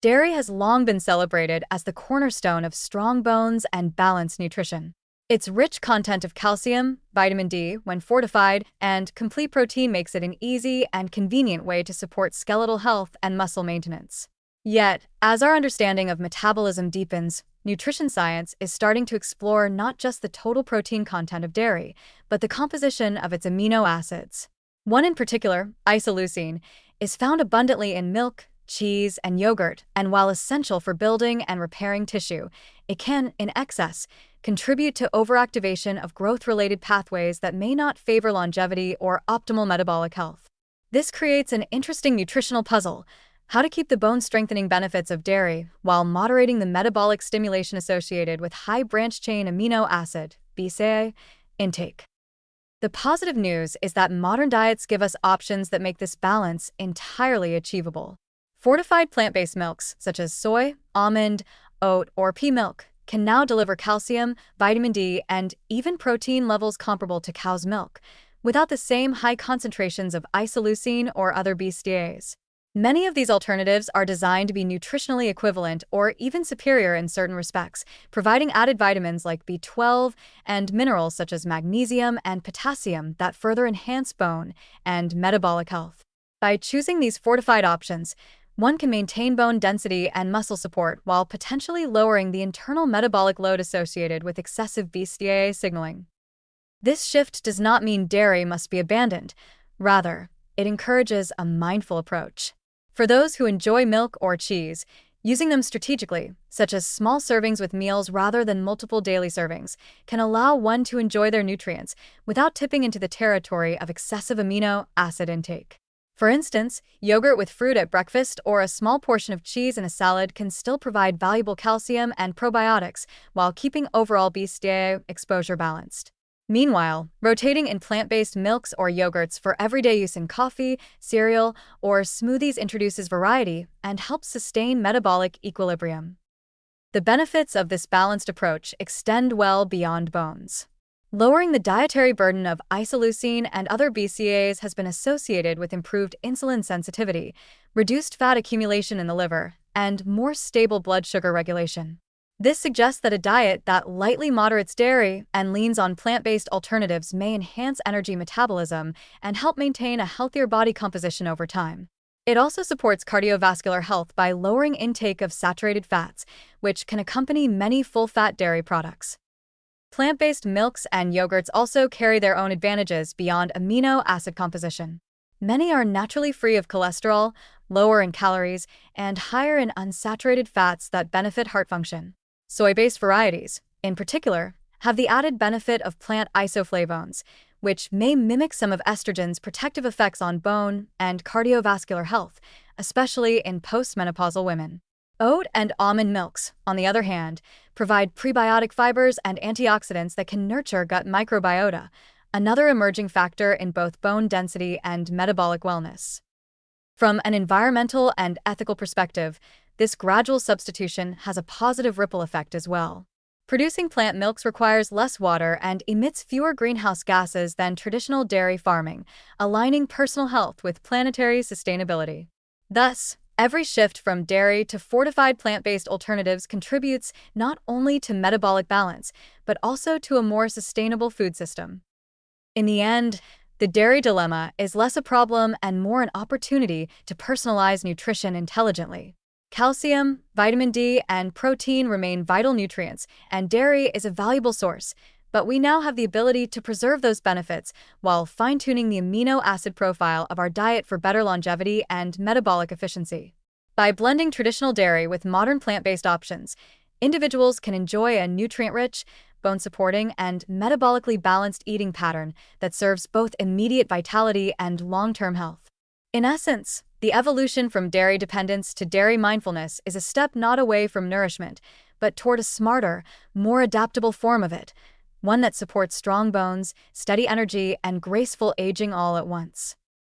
Dairy has long been celebrated as the cornerstone of strong bones and balanced nutrition. Its rich content of calcium, vitamin D, when fortified, and complete protein makes it an easy and convenient way to support skeletal health and muscle maintenance. Yet, as our understanding of metabolism deepens, nutrition science is starting to explore not just the total protein content of dairy, but the composition of its amino acids. One in particular, isoleucine, is found abundantly in milk, cheese, and yogurt, and while essential for building and repairing tissue, it can, in excess, contribute to overactivation of growth-related pathways that may not favor longevity or optimal metabolic health. This creates an interesting nutritional puzzle: how to keep the bone-strengthening benefits of dairy while moderating the metabolic stimulation associated with high branched-chain amino acid (BCAA) intake. The positive news is that modern diets give us options that make this balance entirely achievable. Fortified plant-based milks, such as soy, almond, oat, or pea milk, can now deliver calcium, vitamin D, and even protein levels comparable to cow's milk, without the same high concentrations of isoleucine or other BCAAs. Many of these alternatives are designed to be nutritionally equivalent or even superior in certain respects, providing added vitamins like B12 and minerals such as magnesium and potassium that further enhance bone and metabolic health. By choosing these fortified options, one can maintain bone density and muscle support while potentially lowering the internal metabolic load associated with excessive BCAA signaling. This shift does not mean dairy must be abandoned. Rather, it encourages a mindful approach. For those who enjoy milk or cheese, using them strategically, such as small servings with meals rather than multiple daily servings, can allow one to enjoy their nutrients without tipping into the territory of excessive amino acid intake. For instance, yogurt with fruit at breakfast or a small portion of cheese in a salad can still provide valuable calcium and probiotics while keeping overall BCAA exposure balanced. Meanwhile, rotating in plant-based milks or yogurts for everyday use in coffee, cereal, or smoothies introduces variety and helps sustain metabolic equilibrium. The benefits of this balanced approach extend well beyond bones. Lowering the dietary burden of isoleucine and other BCAAs has been associated with improved insulin sensitivity, reduced fat accumulation in the liver, and more stable blood sugar regulation. This suggests that a diet that lightly moderates dairy and leans on plant-based alternatives may enhance energy metabolism and help maintain a healthier body composition over time. It also supports cardiovascular health by lowering intake of saturated fats, which can accompany many full-fat dairy products. Plant-based milks and yogurts also carry their own advantages beyond amino acid composition. Many are naturally free of cholesterol, lower in calories, and higher in unsaturated fats that benefit heart function. Soy-based varieties, in particular, have the added benefit of plant isoflavones, which may mimic some of estrogen's protective effects on bone and cardiovascular health, especially in postmenopausal women. Oat and almond milks, on the other hand, provide prebiotic fibers and antioxidants that can nurture gut microbiota, another emerging factor in both bone density and metabolic wellness. From an environmental and ethical perspective, this gradual substitution has a positive ripple effect as well. Producing plant milks requires less water and emits fewer greenhouse gases than traditional dairy farming, aligning personal health with planetary sustainability. Thus, every shift from dairy to fortified plant-based alternatives contributes not only to metabolic balance, but also to a more sustainable food system. In the end, the dairy dilemma is less a problem and more an opportunity to personalize nutrition intelligently. Calcium, vitamin D, and protein remain vital nutrients, and dairy is a valuable source, but we now have the ability to preserve those benefits while fine-tuning the amino acid profile of our diet for better longevity and metabolic efficiency. By blending traditional dairy with modern plant-based options, individuals can enjoy a nutrient-rich, bone-supporting, and metabolically balanced eating pattern that serves both immediate vitality and long-term health. In essence, the evolution from dairy dependence to dairy mindfulness is a step not away from nourishment, but toward a smarter, more adaptable form of it, one that supports strong bones, steady energy, and graceful aging all at once.